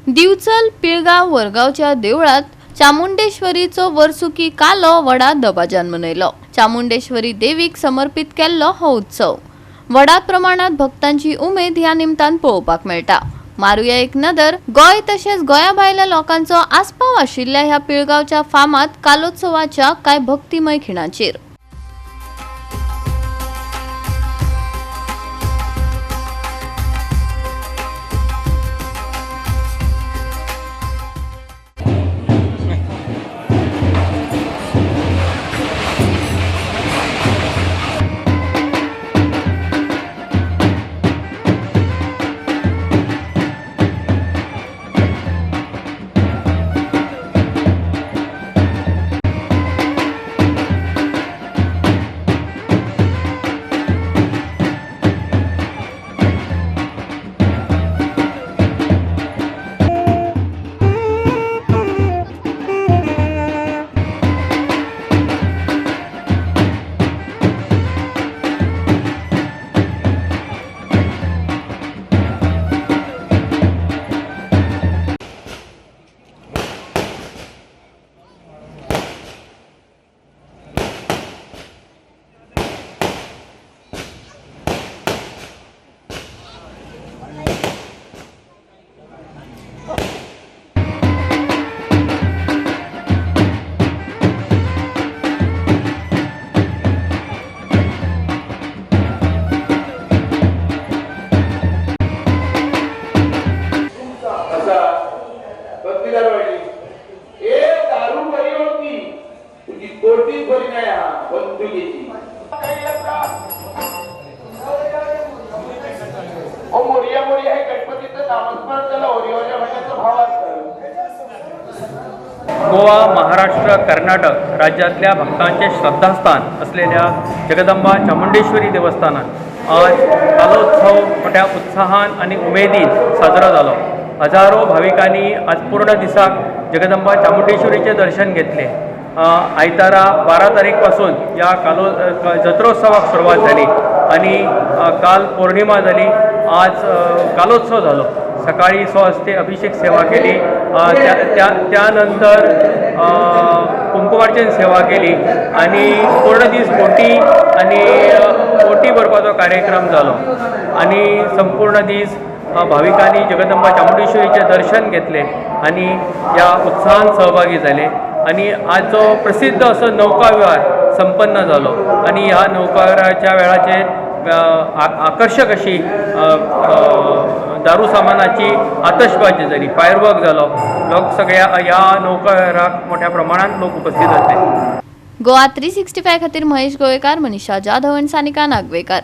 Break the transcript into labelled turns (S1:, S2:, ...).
S1: दिवचल पिळगाव वरगावच्या देवळात चामुंडेश्वरीचो वर्सुकी कालो व्हडा दबाज्यान मनयलो। चामुंडेश्वरी देवीक समर्पित केल्लो हो उत्सव व्हडा प्रमाणात भक्तांची उमेद ह्या निमतान पळोवपाक मेळटा। मारुया एक नदर गोय तशेंच गोंया भायल्या लोकांचो आस्पाव आशिल्ल्या ह्या पिळगावच्या फामाद कालोत्सवाच्या कांय भक्तिमय खिणांचेर।
S2: गोवा, महाराष्ट्र, कर्नाटक राज्यातल्या भक्तांचे श्रद्धास्थान असलेल्या जगदंबा चामुंडेश्वरी देवस्थानात आज कालोत्सव मोठ्या उत्साहान आणि उमेदीन साजरा जालो। हजारो भाविकांनी आज पूर्ण दिसाक जगदंबा चामुंडेश्वरीचे दर्शन घेतले। आयतारा 12 तारीख पासून या जत्रोत्सवाक सुरुवात झाली आणि काल पौर्णिमा झाली। आज कालोत्सव झालो। सकाळी स्वहस्ते अभिषेक सेवा केली, त्यानंतर कुंकुमार्चन सेवा केली आणि पूर्ण दीस ओटी आणि ओटी भरपाचो कार्यक्रम जालो आणि संपूर्ण दीस भाविकांनी जगदंबा चामुंडेश्वरीचे दर्शन घेतले आणि या उत्सवान सहभागी झाले आणि आज जो प्रसिद्ध असो नौका विहार संपन्न झालो आणि ह्या नौकाविहाराच्या वेळाचेर आकर्षक अशी दारू सामानाची आतषबाजी झाली, फायरवर्क झालो। लोक सगळ्या या नौकाविहाराक मोठ्या प्रमाणात लोक उपस्थित असले।
S1: गोवा 365 खातीर महेश गोवेकार, मनीषा जाधव आणि सानिका नागवेकर।